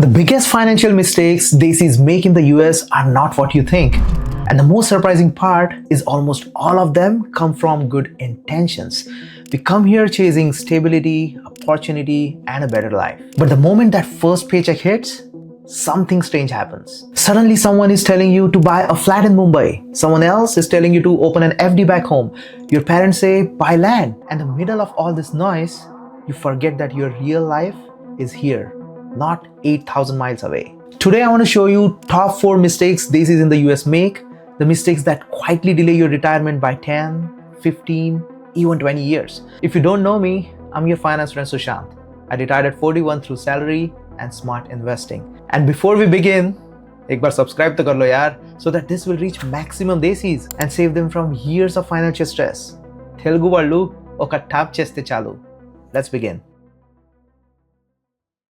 The biggest financial mistakes Desis make in the US are not what you think. And the most surprising part is almost all of them come from good intentions. We come here chasing stability, opportunity, and a better life. But the moment that first paycheck hits, something strange happens. Suddenly someone is telling you to buy a flat in Mumbai. Someone else is telling you to open an FD back home. Your parents say buy land. And in the middle of all this noise, you forget that your real life is here, not 8,000 miles away. Today I want to show you top 4 mistakes Desis in the US make, the mistakes that quietly delay your retirement by 10, 15, even 20 years. If you don't know me, I'm your finance friend Sushant. I retired at 41 through salary and smart investing. And before we begin, एक बार subscribe तो कर लो यार, so that this will reach maximum Desis and save them from years of financial stress. Telugu వాళ్ళు ఒక tap చేస్తే చాలు. Let's begin.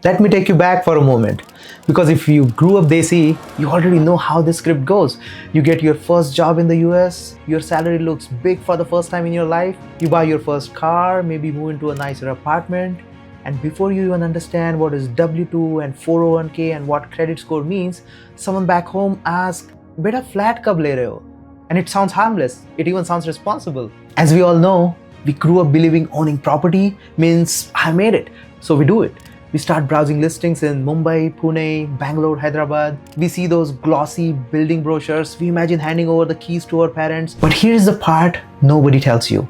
Let me take you back for a moment, because if you grew up Desi, you already know how this script goes. You get your first job in the US, your salary looks big for the first time in your life, you buy your first car, maybe move into a nicer apartment, and before you even understand what is W2 and 401k and what credit score means, someone back home asks, "Beta flat kab le rahe ho?" And it sounds harmless, it even sounds responsible. As we all know, we grew up believing owning property means I made it, so we do it. We start browsing listings in Mumbai, Pune, Bangalore, Hyderabad. We see those glossy building brochures. We imagine handing over the keys to our parents. But here's the part nobody tells you.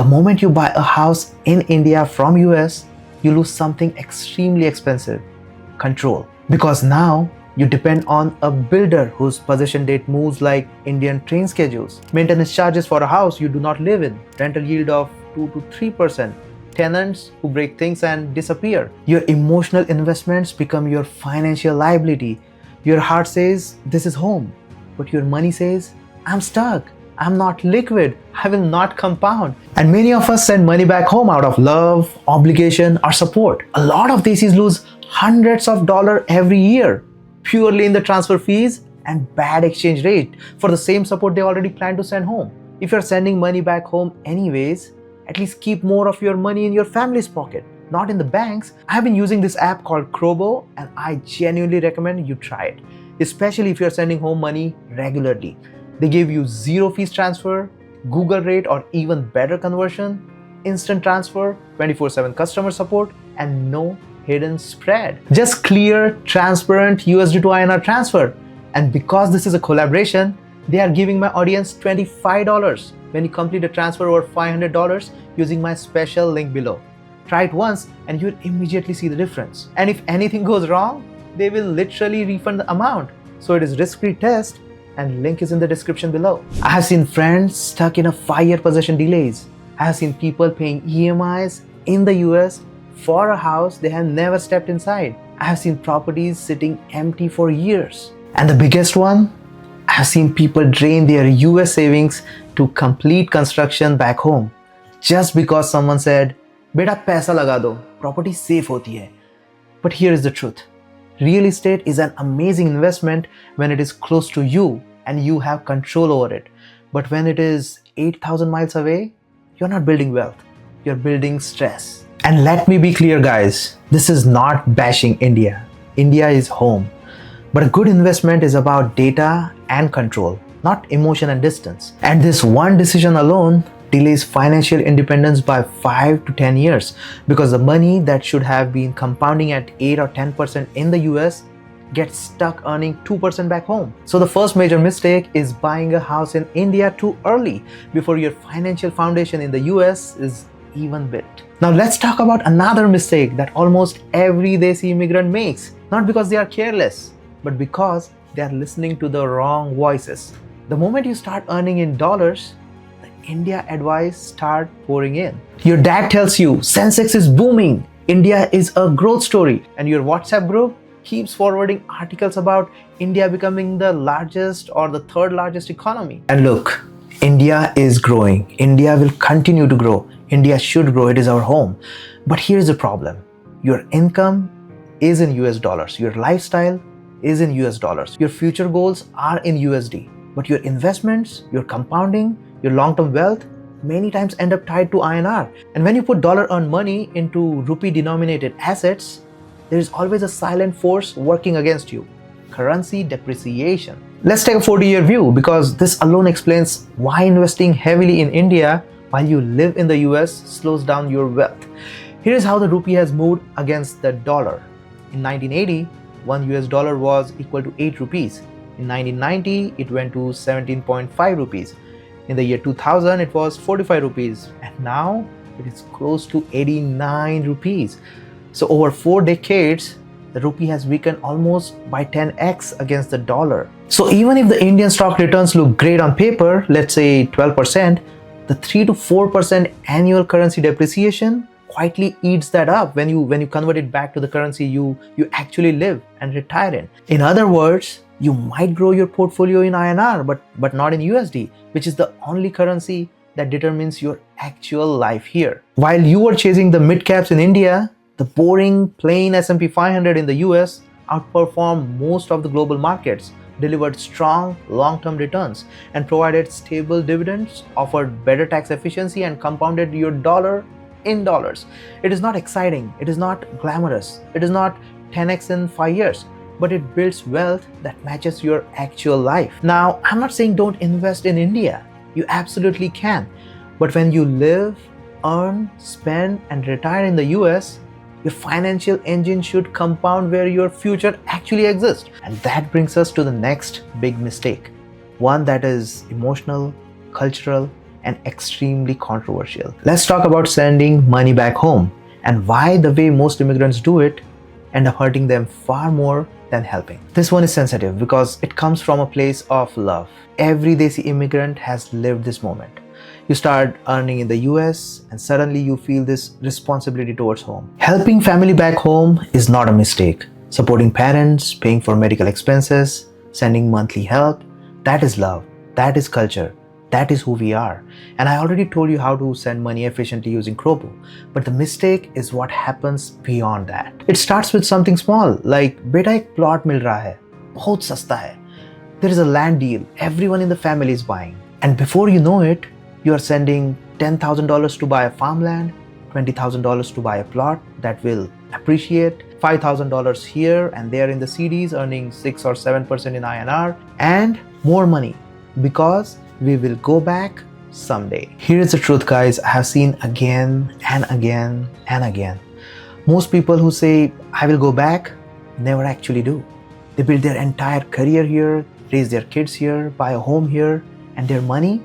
The moment you buy a house in India from US, you lose something extremely expensive: control. Because now you depend on a builder whose possession date moves like Indian train schedules. Maintenance charges for a house you do not live in. Rental yield of 2 to 3%. Tenants who break things and disappear. Your emotional investments become your financial liability. Your heart says, this is home. But your money says, I'm stuck. I'm not liquid. I will not compound. And many of us send money back home out of love, obligation, or support. A lot of Desis lose hundreds of dollars every year, purely in the transfer fees and bad exchange rate for the same support they already plan to send home. If you're sending money back home anyways, at least keep more of your money in your family's pocket, not in the banks. I've been using this app called Krobo, and I genuinely recommend you try it, especially if you're sending home money regularly. They give you zero fees transfer, Google rate, or even better conversion, instant transfer, 24/7 customer support, and no hidden spread. Just clear, transparent USD to INR transfer. And because this is a collaboration, they are giving my audience $25 when you complete a transfer over $500 using my special link below. Try it once and you'll immediately see the difference. And if anything goes wrong, they will literally refund the amount. So it is risk-free test, and link is in the description below. I have seen friends stuck in a 5-year possession delays. I have seen people paying EMIs in the US for a house they have never stepped inside. I have seen properties sitting empty for years. And the biggest one, I have seen people drain their US savings to complete construction back home just because someone said, "Beta paisa laga do, property safe hoti hai." But here is the truth. Real estate is an amazing investment when it is close to you and you have control over it. But when it is 8,000 miles away, you're not building wealth, you're building stress. And let me be clear, guys, this is not bashing India. India is home. But a good investment is about data and control, not emotion and distance. And this one decision alone delays financial independence by 5 to 10 years, because the money that should have been compounding at 8 or 10% in the US gets stuck earning 2% back home. So the first major mistake is buying a house in India too early, before your financial foundation in the US is even built. Now let's talk about another mistake that almost every Desi immigrant makes, not because they are careless, but because they are listening to the wrong voices. The moment you start earning in dollars, the India advice start pouring in. Your dad tells you Sensex is booming, India is a growth story, and your WhatsApp group keeps forwarding articles about India becoming the largest or the third largest economy. And look, India is growing. India will continue to grow. India should grow. It is our home. But here's the problem. Your income is in US dollars. Your lifestyle is in US dollars. Your future goals are in USD. But your investments, your compounding, your long-term wealth many times end up tied to INR. And when you put dollar earned money into rupee denominated assets, there is always a silent force working against you: currency depreciation. Let's take a 40-year view, because this alone explains why investing heavily in India while you live in the US slows down your wealth. Here is how the rupee has moved against the dollar. In 1980, $1 was equal to 8 rupees. In 1990, it went to 17.5 rupees. In the year 2000, it was 45 rupees. And now it is close to 89 rupees. So over 4 decades, the rupee has weakened almost by 10x against the dollar. So even if the Indian stock returns look great on paper, let's say 12%, the 3 to 4% annual currency depreciation quietly eats that up when you convert it back to the currency you actually live and retire in. In other words, you might grow your portfolio in INR but not in USD, which is the only currency that determines your actual life here. While you were chasing the mid caps in India, the boring plain S&P 500 in the US outperformed most of the global markets, delivered strong long-term returns, and provided stable dividends, offered better tax efficiency, and compounded your dollar in dollars. It is not exciting, it is not glamorous, it is not 10x in 5 years, but it builds wealth that matches your actual life. Now, I'm not saying don't invest in India. You absolutely can. But when you live, earn, spend, and retire in the US, your financial engine should compound where your future actually exists. And that brings us to the next big mistake, one that is emotional, cultural, and extremely controversial. Let's talk about sending money back home and why the way most immigrants do it end up hurting them far more than helping. This one is sensitive because it comes from a place of love. Every Desi immigrant has lived this moment. You start earning in the US and suddenly you feel this responsibility towards home. Helping family back home is not a mistake. Supporting parents, paying for medical expenses, sending monthly help, that is love, that is culture, that is who we are. And I already told you how to send money efficiently using Krobo. But the mistake is what happens beyond that. It starts with something small, like beta ek plot mil raha hai, bahut sasta hai. There is a land deal, everyone in the family is buying. And before you know it, you are sending $10,000 to buy a farmland, $20,000 to buy a plot that will appreciate, $5,000 here and there in the CDs, earning 6 or 7% in INR, and more money because we will go back someday. Here is the truth, guys. I have seen again and again and again. Most people who say, I will go back, never actually do. They build their entire career here, raise their kids here, buy a home here, and their money,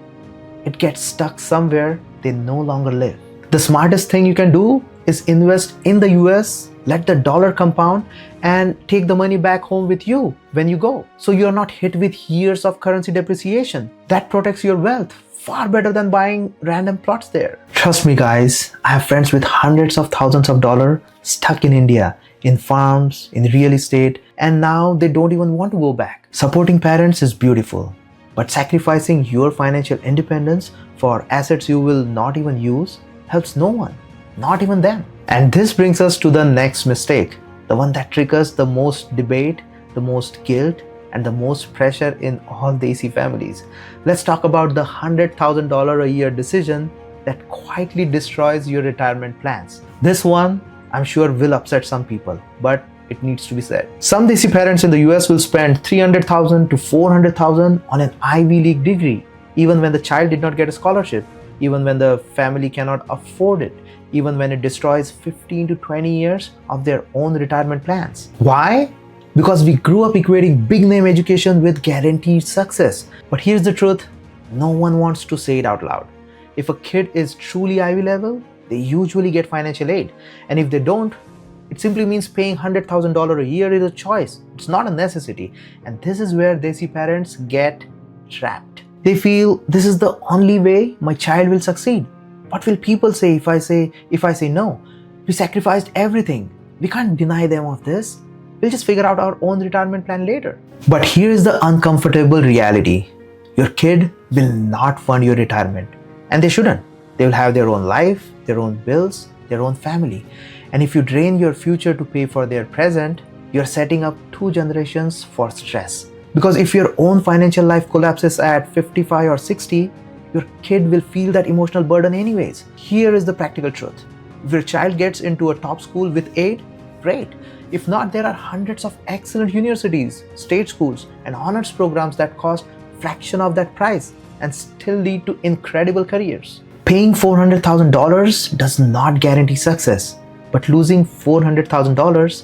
it gets stuck somewhere they no longer live. The smartest thing you can do is invest in the US, let the dollar compound, and take the money back home with you when you go. So you're not hit with years of currency depreciation. That protects your wealth far better than buying random plots there. Trust me, guys, I have friends with hundreds of thousands of dollars stuck in India, in farms, in real estate, and now they don't even want to go back. Supporting parents is beautiful, but sacrificing your financial independence for assets you will not even use helps no one, not even them. And this brings us to the next mistake, the one that triggers the most debate, the most guilt, and the most pressure in all Desi families. Let's talk about the $100,000 a year decision that quietly destroys your retirement plans. This one, I'm sure, will upset some people, but it needs to be said. Some Desi parents in the US will spend $300,000 to $400,000 on an Ivy League degree, even when the child did not get a scholarship, even when the family cannot afford it, even when it destroys 15 to 20 years of their own retirement plans. Why? Because we grew up equating big name education with guaranteed success. But here's the truth, no one wants to say it out loud. If a kid is truly Ivy level, they usually get financial aid. And if they don't, it simply means paying $100,000 a year is a choice. It's not a necessity. And this is where Desi parents get trapped. They feel this is the only way my child will succeed. What will people say if I say no? We sacrificed everything. We can't deny them of this. We'll just figure out our own retirement plan later. But here is the uncomfortable reality. Your kid will not fund your retirement. And they shouldn't. They will have their own life, their own bills, their own family. And if you drain your future to pay for their present, you're setting up 2 generations for stress. Because if your own financial life collapses at 55 or 60, your kid will feel that emotional burden anyways. Here is the practical truth. If your child gets into a top school with aid, great. If not, there are hundreds of excellent universities, state schools, and honors programs that cost fraction of that price and still lead to incredible careers. Paying $400,000 does not guarantee success, but losing $400,000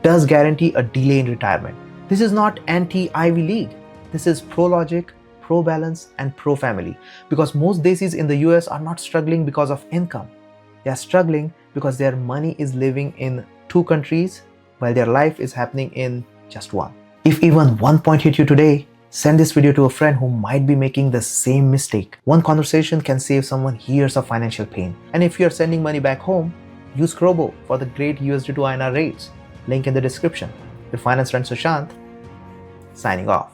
does guarantee a delay in retirement. This is not anti-Ivy League. This is pro-logic, pro-balance, and pro-family. Because most Desis in the US are not struggling because of income. They are struggling because their money is living in 2 countries while their life is happening in just one. If even one point hit you today, send this video to a friend who might be making the same mistake. One conversation can save someone years of financial pain. And if you're sending money back home, use Krobo for the great USD to INR rates. Link in the description. Your finance friend Sushant, signing off.